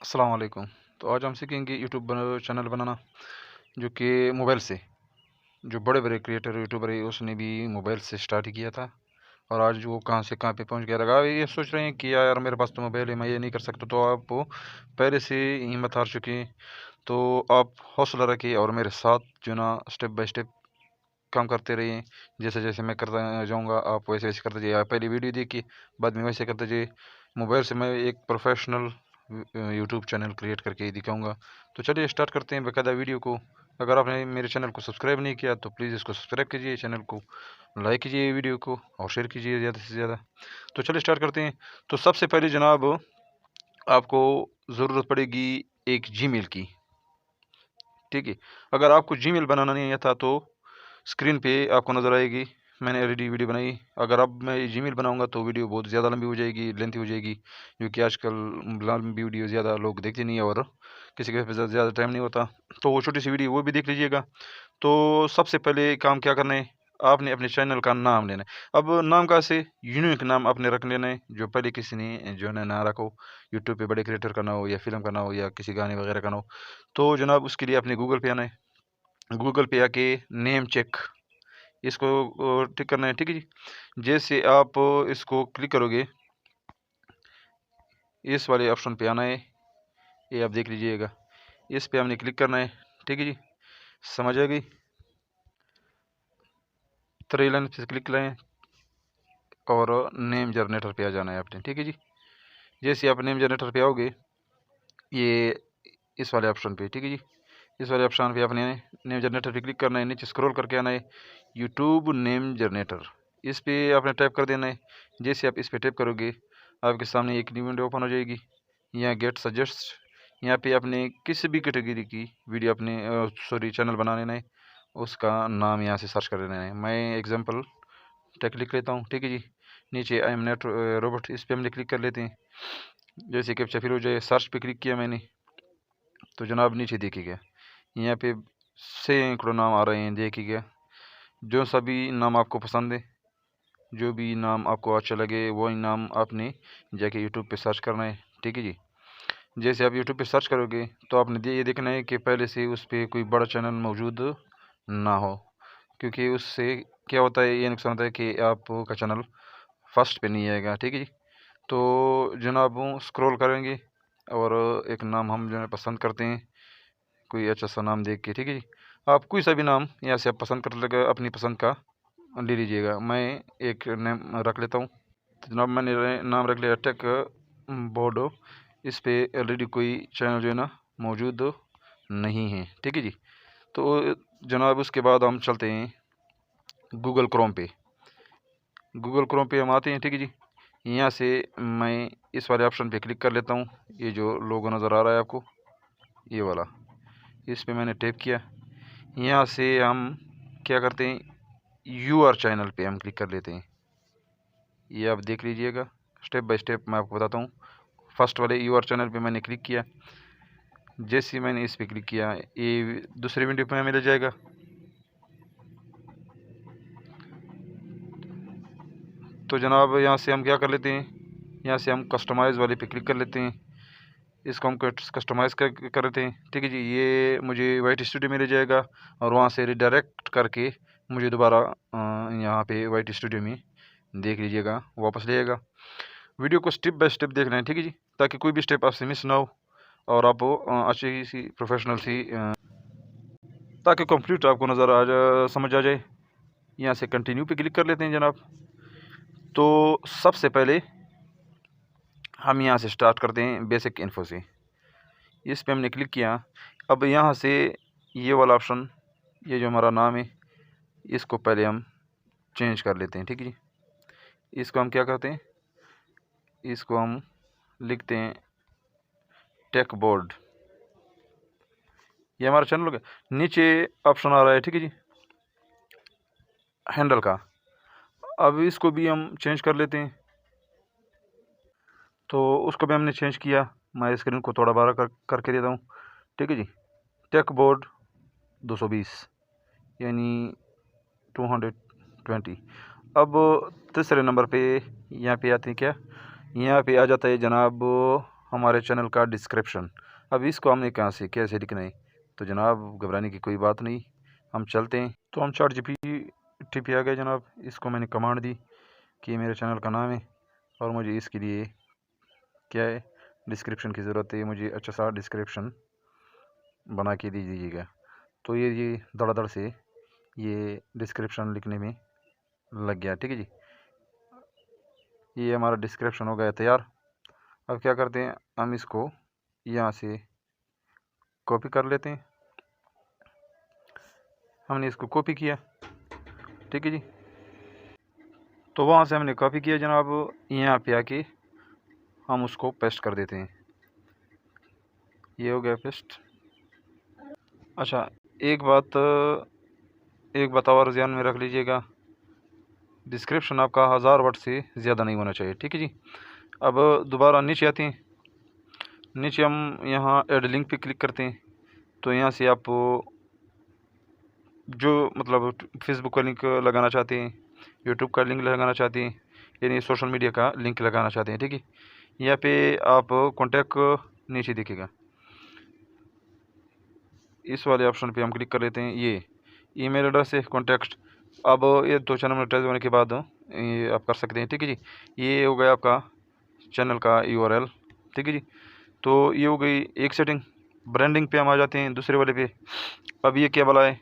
अस्सलाम वालेकुम। तो आज हम सीखेंगे यूट्यूब चैनल बनाना, जो कि मोबाइल से। जो बड़े बड़े क्रिएटर यूट्यूबर है उसने भी मोबाइल से स्टार्ट किया था, और आज वो कहाँ से कहाँ पे पहुँच गया। लगा ये सोच रहे हैं कि यार मेरे पास तो मोबाइल है, मैं ये नहीं कर सकता, तो आप पहले से हिम्मत हार चुके हैं। तो आप हौसला रखिए और मेरे साथ जो ना स्टेप बाय स्टेप काम करते रहिए। जैसे जैसे मैं करता जाऊँगा आप वैसे वैसे करते जाइए। आप पहले वीडियो देखिए, बाद में वैसे करते जाइए। मोबाइल से मैं एक प्रोफेशनल यूट्यूब चैनल क्रिएट करके दिखाऊंगा। तो चलिए स्टार्ट करते हैं बाकायदा वीडियो को। अगर आपने मेरे चैनल को सब्सक्राइब नहीं किया तो प्लीज़ इसको सब्सक्राइब कीजिए, चैनल को लाइक कीजिए, वीडियो को और शेयर कीजिए ज़्यादा से ज़्यादा। तो चलिए स्टार्ट करते हैं। तो सबसे पहले जनाब आपको ज़रूरत पड़ेगी एक जीमेल की। ठीक है, अगर आपको जीमेल बनाना नहीं आता तो स्क्रीन पे आपको नज़र आएगी, मैंने ऑलरेडी वीडियो बनाई। अगर अब मैं जीमेल बनाऊंगा तो वीडियो बहुत ज़्यादा लंबी हो जाएगी, लेंथी हो जाएगी, क्योंकि आजकल लंबी वीडियो ज़्यादा लोग देखते नहीं है और किसी के पास ज़्यादा टाइम नहीं होता। तो वो छोटी सी वीडियो वो भी देख लीजिएगा। तो सबसे पहले काम क्या करना है, आपने अपने चैनल का नाम लेना है। अब नाम का से यूनिक नाम आपने रख लेना है, जो पहले किसी ने जो है ना रखो। यूट्यूब पे बड़े क्रिएटर का ना हो, या फिल्म का ना हो, या किसी गाने वगैरह का ना हो। तो जनाब उसके लिए अपने गूगल पे आना है। गूगल पे आके नेम चेक इसको टिक करना है। ठीक है जी, जैसे आप इसको क्लिक करोगे, इस वाले ऑप्शन पे आना है, ये आप देख लीजिएगा। इस पे हमने क्लिक करना है। ठीक है जी, समझ आ गई। थ्री लाइन पे क्लिक करें और नेम जनरेटर पे आ जाना है आपने। ठीक है जी, जैसे आप नेम जनरेटर पे आओगे, ये इस वाले ऑप्शन पे। ठीक है जी, इस वाले ऑप्शन पे आपने नेम जनरेटर पे क्लिक करना है, नीचे स्क्रॉल करके आना है, यूट्यूब नेम जनरेटर, इस पे आपने टाइप कर देना है। जैसे आप इस पे टाइप करोगे, आपके सामने एक न्यू विंडो ओपन हो जाएगी। यहाँ गेट सजेस्ट, यहाँ पे आपने किसी भी कैटेगरी की वीडियो अपने चैनल बना लेना है, उसका नाम यहाँ से सर्च कर लेना है। मैं एग्जांपल टेक लिख लेता हूँ। ठीक है जी, नीचे आई एम नेट रोबोट, इस पे हमने क्लिक कर लेते हैं। जैसे कैप्चा फिर हो जाए, सर्च पे क्लिक किया मैंने, तो जनाब नीचे देखिएगा यहाँ पे सैकड़ों नाम आ रहे हैं। देखिएगा, जो सभी नाम आपको पसंद है, जो भी नाम आपको अच्छा लगे वही नाम आपने जाके यूट्यूब पे सर्च करना है। ठीक है जी, जैसे आप यूट्यूब पे सर्च करोगे तो आपने ये देखना है कि पहले से उस पर कोई बड़ा चैनल मौजूद ना हो, क्योंकि उससे क्या होता है, ये नुकसान होता है कि आपका चैनल फर्स्ट पे नहीं आएगा। ठीक है जी, तो जनाब स्क्रॉल करेंगे और एक नाम हम जो है पसंद करते हैं, कोई अच्छा सा नाम देख के। ठीक है जी, आप कोई सा भी नाम यहाँ से आप पसंद कर लेगा, अपनी पसंद का ले लीजिएगा। मैं एक नेम रख लेता हूँ। तो जनाब मैंने नाम रख लिया टेक बोर्डो। इस पे ऑलरेडी कोई चैनल जो है ना मौजूद नहीं है। ठीक है जी, तो जनाब उसके बाद हम चलते हैं गूगल क्रोम पे। गूगल क्रोम पे हम आते हैं। ठीक है जी, यहाँ से मैं इस वाले ऑप्शन पे क्लिक कर लेता हूँ। ये जो लोगो नज़र आ रहा है आपको, ये वाला, इस पे मैंने टैप किया। यहाँ से हम क्या करते हैं, यूआर चैनल पे हम क्लिक कर लेते हैं। ये आप देख लीजिएगा, स्टेप बाय स्टेप मैं आपको बताता हूँ। फर्स्ट वाले यूआर चैनल पे मैंने क्लिक किया। जैसे मैंने इस पे क्लिक किया, ये दूसरी विंडो पे मिल जाएगा। तो जनाब यहाँ से हम क्या कर लेते हैं, यहाँ से हम कस्टमाइज़ वाले पे क्लिक कर लेते हैं। इसको हम कस्टमाइज़ कर लेते हैं। ठीक है जी, ये मुझे वाइट स्टूडियो में ले जाएगा और वहाँ से रिडायरेक्ट करके मुझे दोबारा यहाँ पे वाइट स्टूडियो में देख लीजिएगा वापस ले जाएगा। वीडियो को स्टेप बाय स्टेप देखना है। ठीक है जी, ताकि कोई भी स्टेप आपसे मिस ना हो और आप अच्छी सी प्रोफेशनल सी ताकि कंप्लीट आपको नज़र आ जा, समझ आ जाए। यहाँ से कंटिन्यू पे क्लिक कर लेते हैं जनाब। तो सबसे पहले हम यहाँ से स्टार्ट करते हैं बेसिक इन्फो से। इस पे हमने क्लिक किया। अब यहाँ से ये वाला ऑप्शन, ये जो हमारा नाम है, इसको पहले हम चेंज कर लेते हैं। ठीक है जी, इसको हम क्या करते हैं, इसको हम लिखते हैं टेक बोर्ड। ये हमारा चैनल हो गया। नीचे ऑप्शन आ रहा है, ठीक है जी, हैंडल का। अब इसको भी हम चेंज कर लेते हैं। तो उसको भी हमने चेंज किया। मैं स्क्रीन को थोड़ा बड़ा करके देता हूँ। ठीक है जी, टेक बोर्ड 220 यानी 220। अब तीसरे नंबर पे यहाँ पे आते हैं क्या, यहाँ पे आ जाता है जनाब हमारे चैनल का डिस्क्रिप्शन। अब इसको हमने कहाँ से कैसे लिखना है, तो जनाब घबराने की कोई बात नहीं, हम चलते हैं। तो हम ChatGPT पे आ गए जनाब। इसको मैंने कमांड दी कि ये मेरे चैनल का नाम है और मुझे इसके लिए क्या है, डिस्क्रिप्शन की ज़रूरत है, मुझे अच्छा सा डिस्क्रिप्शन बना के दीजिएगा। तो ये धड़ाधड़ से ये डिस्क्रिप्शन लिखने में लग गया। ठीक है जी, ये हमारा डिस्क्रिप्शन हो गया तैयार। अब क्या करते हैं, हम इसको यहाँ से कॉपी कर लेते हैं। हमने इसको कॉपी किया, ठीक है जी। तो वहाँ से हमने कॉपी किया जनाब, यहाँ पे आके हम उसको पेस्ट कर देते हैं। ये हो गया पेस्ट। अच्छा, एक बात और ध्यान में रख लीजिएगा, डिस्क्रिप्शन आपका 1000 वर्ड से ज़्यादा नहीं होना चाहिए। ठीक है जी। अब दोबारा नीचे आते हैं। नीचे हम यहाँ ऐड लिंक पे क्लिक करते हैं। तो यहाँ से आप जो मतलब फेसबुक का लिंक लगाना चाहते हैं, यूट्यूब का लिंक लगाना चाहते हैं, यानी सोशल मीडिया का लिंक लगाना चाहते हैं, ठीक है, यहाँ पे आप कॉन्टैक्ट नीचे दिखेगा, इस वाले ऑप्शन पे हम क्लिक कर लेते हैं। ये ईमेल एड्रेस है, कॉन्टैक्ट। अब ये 2 चैनल मोनेटाइज होने के बाद ये आप कर सकते हैं। ठीक है जी, ये हो गया आपका चैनल का URL। ठीक है जी, तो ये हो गई एक सेटिंग। ब्रांडिंग पे हम आ जाते हैं दूसरे वाले पे। अब ये क्या वाला है,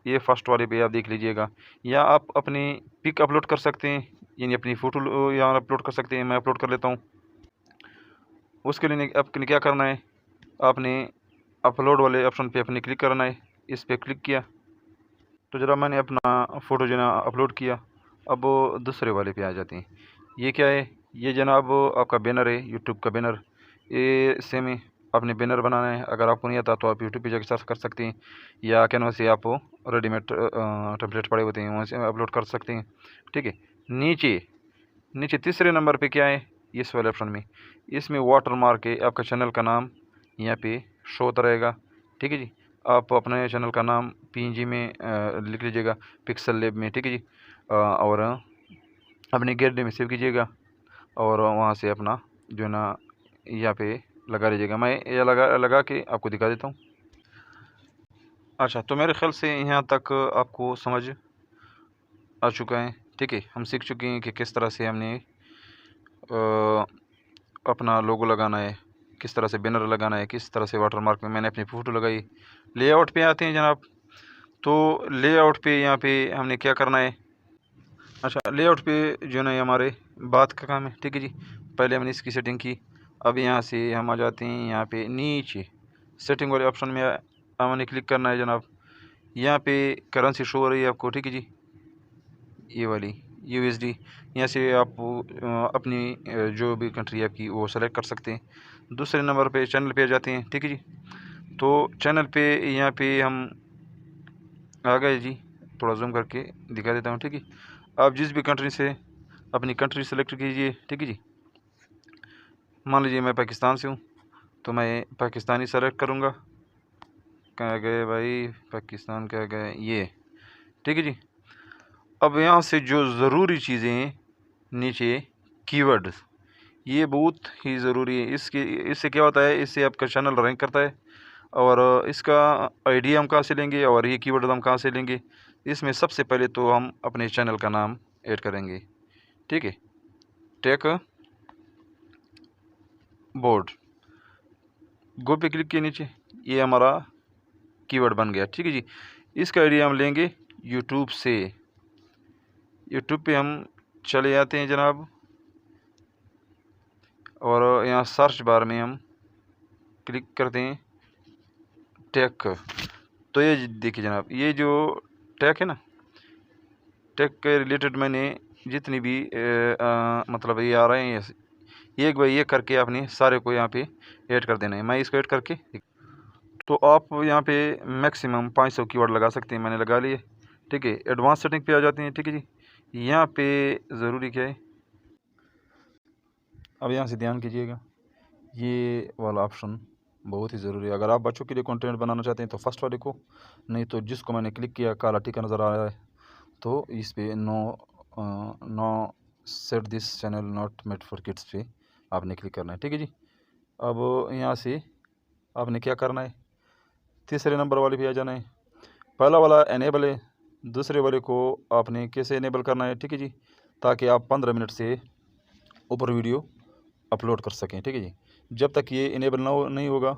ये फर्स्ट वाले पे आप देख लीजिएगा। या आप अपनी पिक अपलोड कर सकते हैं, यानी अपनी फ़ोटो यहाँ अपलोड कर सकते हैं। मैं अपलोड कर लेता हूँ। उसके लिए आपने क्या करना है, आपने अपलोड वाले ऑप्शन पे अपने क्लिक करना है। इस पर क्लिक किया तो जरा मैंने अपना फ़ोटो जो ना अपलोड किया। अब दूसरे वाले पे आ जाते हैं। ये क्या है, ये जनाब आपका बैनर है, यूट्यूब का बैनर। ये सेम है, आपने बैनर बनाना है। अगर आपको नहीं आता तो आप यूट्यूब पे जाकर सर्च कर सकते हैं, या कैनवा से आप रेडीमेड टेम्पलेट पड़े होते हैं वहाँ से अपलोड कर सकते हैं। ठीक है, नीचे तीसरे नंबर पे क्या है, इस वाले ऑप्शन में, इसमें वाटर मार्क है, आपका चैनल का नाम यहाँ पे शो होता रहेगा। ठीक है जी, आप अपने चैनल का नाम PNG में लिख लीजिएगा, पिक्सल लैब में। ठीक है जी, और अपने गैलरी में सेव कीजिएगा और वहाँ से अपना जो है ना यहाँ पे लगा लीजिएगा। मैं ये लगा के आपको दिखा देता हूँ। अच्छा, तो मेरे ख्याल से यहाँ तक आपको समझ आ चुका है। ठीक है, हम सीख चुके हैं कि किस तरह से हमने अपना लोगो लगाना है, किस तरह से बैनर लगाना है, किस तरह से वाटरमार्क में मैंने अपनी फ़ोटो लगाई। लेआउट पे आते हैं जनाब। तो लेआउट पे यहाँ पे हमने क्या करना है, अच्छा लेआउट पे जो है हमारे बात का काम है। ठीक है जी, पहले हमने इसकी सेटिंग की। अब यहाँ से हम आ जाते हैं यहाँ पे नीचे सेटिंग वाले ऑप्शन में हमने क्लिक करना है जनाब। यहाँ पे करेंसी शो हो रही है आपको। ठीक है जी, ये वाली USD। यहाँ से आप अपनी जो भी कंट्री आपकी वो सेलेक्ट कर सकते हैं। दूसरे नंबर पे चैनल पे आ जाते हैं। ठीक है जी, तो चैनल पे यहाँ पे हम आ गए जी, थोड़ा जूम करके दिखा देता हूँ। ठीक है, आप जिस भी कंट्री से अपनी कंट्री सेलेक्ट कीजिए। ठीक है जी, मान लीजिए मैं पाकिस्तान से हूँ तो मैं पाकिस्तानी सेलेक्ट करूँगा। कहाँ गए भाई, पाकिस्तान कहाँ गए, ये। ठीक है जी, अब यहाँ से जो ज़रूरी चीज़ें नीचे कीवर्ड्स, ये बहुत ही ज़रूरी है। इससे क्या होता है, इससे आपका चैनल रैंक करता है। और इसका आइडिया हम कहाँ से लेंगे और ये कीवर्ड हम कहाँ से लेंगे, इसमें सबसे पहले तो हम अपने चैनल का नाम ऐड करेंगे। ठीक है, टेक बोर्ड, गो पे क्लिक किए नीचे, ये हमारा कीवर्ड बन गया। ठीक है जी, इसका आइडिया हम लेंगे यूट्यूब से। यूट्यूब पे हम चले जाते हैं जनाब, और यहाँ सर्च बार में हम क्लिक करते हैं टेक। तो ये देखिए जनाब, ये जो टेक है ना, टेक के रिलेटेड मैंने जितनी भी मतलब ये आ रहे हैं, ये एक बार ये करके आपने सारे को यहाँ पे ऐड कर देना है। मैं इसको ऐड करके, तो आप यहाँ पे मैक्सिमम 500 कीवर्ड लगा सकते हैं, मैंने लगा लिए। ठीक है, एडवांस सेटिंग पे आ जाते हैं। ठीक है जी, यहाँ पे ज़रूरी क्या है, अब यहाँ से ध्यान कीजिएगा, ये वाला ऑप्शन बहुत ही ज़रूरी है। अगर आप बच्चों के लिए कंटेंट बनाना चाहते हैं तो फर्स्ट वाले को, नहीं तो जिसको मैंने क्लिक किया काला टिका नज़र आ रहा है, तो इस पे no set this channel not made for kids पे आपने क्लिक करना है। ठीक है जी, अब यहाँ से आपने क्या करना है, तीसरे नंबर वाले पे आ जाना है। पहला वाला एनेबल है, दूसरे वाले को आपने कैसे एनेबल करना है, ठीक है जी, ताकि आप 15 मिनट से ऊपर वीडियो अपलोड कर सकें, ठीक है जी। जब तक ये इनेबल नहीं होगा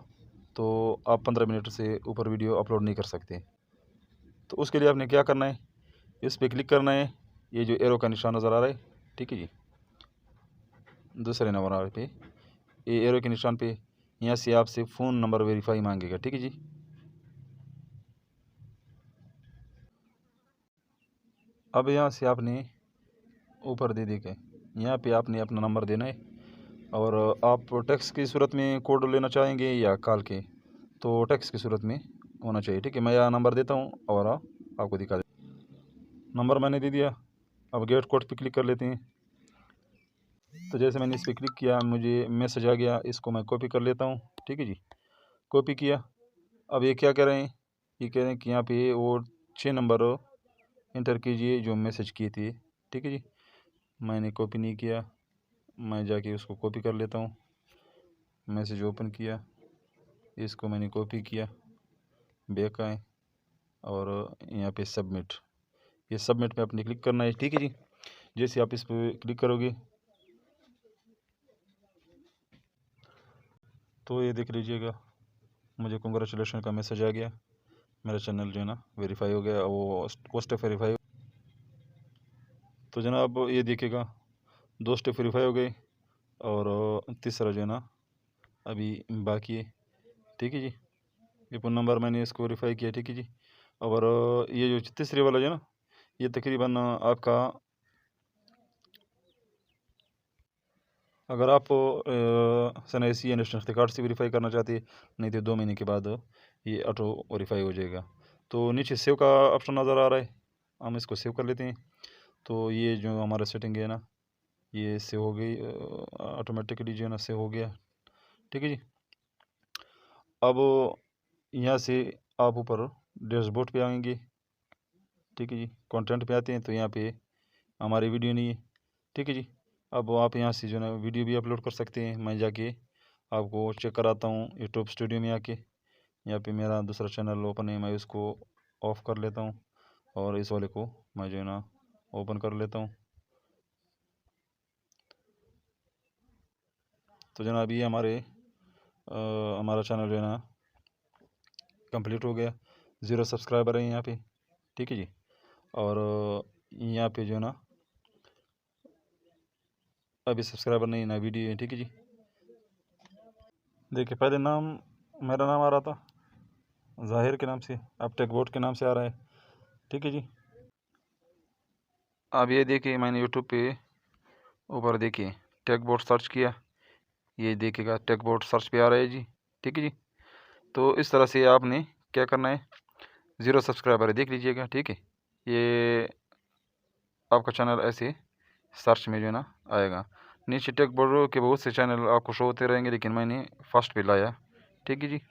तो आप 15 मिनट से ऊपर वीडियो अपलोड नहीं कर सकते। तो उसके लिए आपने क्या करना है, इस पर क्लिक करना है, ये जो एरो का निशान नज़र आ रहा है, ठीक है जी, दूसरे नंबर पे ये एरो के निशान पे यहाँ से आपसे फ़ोन नंबर वेरीफाई मांगेगा, ठीक है जी। अब यहाँ से आपने ऊपर दे के यहाँ पे आपने अपना नंबर देना है, और आप टेक्स्ट की सूरत में कोड लेना चाहेंगे या कॉल के, तो टेक्स्ट की सूरत में होना चाहिए, ठीक है। मैं यहाँ नंबर देता हूँ और आपको दिखा दे। नंबर मैंने दे दिया। अब गेट कोड पे क्लिक कर लेते हैं। तो जैसे मैंने इस पर क्लिक किया मुझे मैसेज आ गया, इसको मैं कॉपी कर लेता हूँ, ठीक है जी। कॉपी किया। अब ये क्या कह रहे हैं, ये कह रहे हैं कि यहाँ पे वो 6 नंबर इंटर कीजिए जो मैसेज किए थे, ठीक है जी। मैंने कॉपी नहीं किया, मैं जाके उसको कॉपी कर लेता हूँ। मैसेज ओपन किया, इसको मैंने कॉपी किया, बैक आए और यहाँ पे सबमिट, ये सबमिट पे अपने क्लिक करना है, ठीक है जी। जैसे आप इस पर क्लिक करोगे तो ये देख लीजिएगा मुझे कंग्रेचुलेशन का मैसेज आ गया, मेरा चैनल जो है ना वेरीफाई हो गया, वो वो स्टेप वेरीफाई। तो जनाब ये देखिएगा 2 स्टेप वेरीफाई हो गए और तीसरा जो है ना अभी बाकी है, ठीक है जी। ये फ़ोन नंबर मैंने इसको वेरीफाई किया, ठीक है जी। और ये जो तीसरे वाला जो है ना, ये तकरीबन आपका, अगर आप SNIC या नेशनल शनाख्ती कार्ड से वेरीफाई करना चाहते हैं, नहीं तो 2 महीने के बाद ये ऑटो वेरीफाई हो जाएगा। तो नीचे सेव का ऑप्शन नज़र आ रहा है, हम इसको सेव कर लेते हैं। तो ये जो हमारा सेटिंग है ना, ये सेव हो गई ऑटोमेटिकली, जो है ना सेव हो गया, ठीक है जी। अब यहाँ से आप ऊपर डैशबोर्ड पे आएंगे, ठीक है जी। कंटेंट पे आते हैं तो यहाँ पे हमारी वीडियो नहीं है, ठीक है जी। अब आप यहाँ से जो है ना वीडियो भी अपलोड कर सकते हैं। मैं जाके आपको चेक कराता हूँ यूट्यूब स्टूडियो में आके। यहाँ पे मेरा दूसरा चैनल ओपन है, मैं उसको ऑफ़ कर लेता हूँ और इस वाले को मैं जो है ना ओपन कर लेता हूँ। तो जनाब ये हमारा चैनल जो है ना कंप्लीट हो गया। 0 सब्सक्राइबर है यहाँ पे, ठीक है जी। और यहाँ पे जो है ना अभी सब्सक्राइबर नहीं ना वीडियो है, ठीक है जी। देखिए पहले मेरा नाम आ रहा था ज़ाहिर के नाम से, अब टेकबोट के नाम से आ रहा है, ठीक है जी। अब ये देखिए मैंने यूट्यूब पे ऊपर देखिए टेकबोट सर्च किया, ये देखिएगा टेकबोट सर्च पे आ रहा है जी, ठीक है जी। तो इस तरह से आपने क्या करना है, 0 सब्सक्राइबर है, देख लीजिएगा, ठीक है। ये आपका चैनल ऐसे सर्च में जो है ना आएगा। नीचे टेकबोट के बहुत से चैनल आपको शो होते रहेंगे, लेकिन मैंने फर्स्ट पे लाया, ठीक है जी।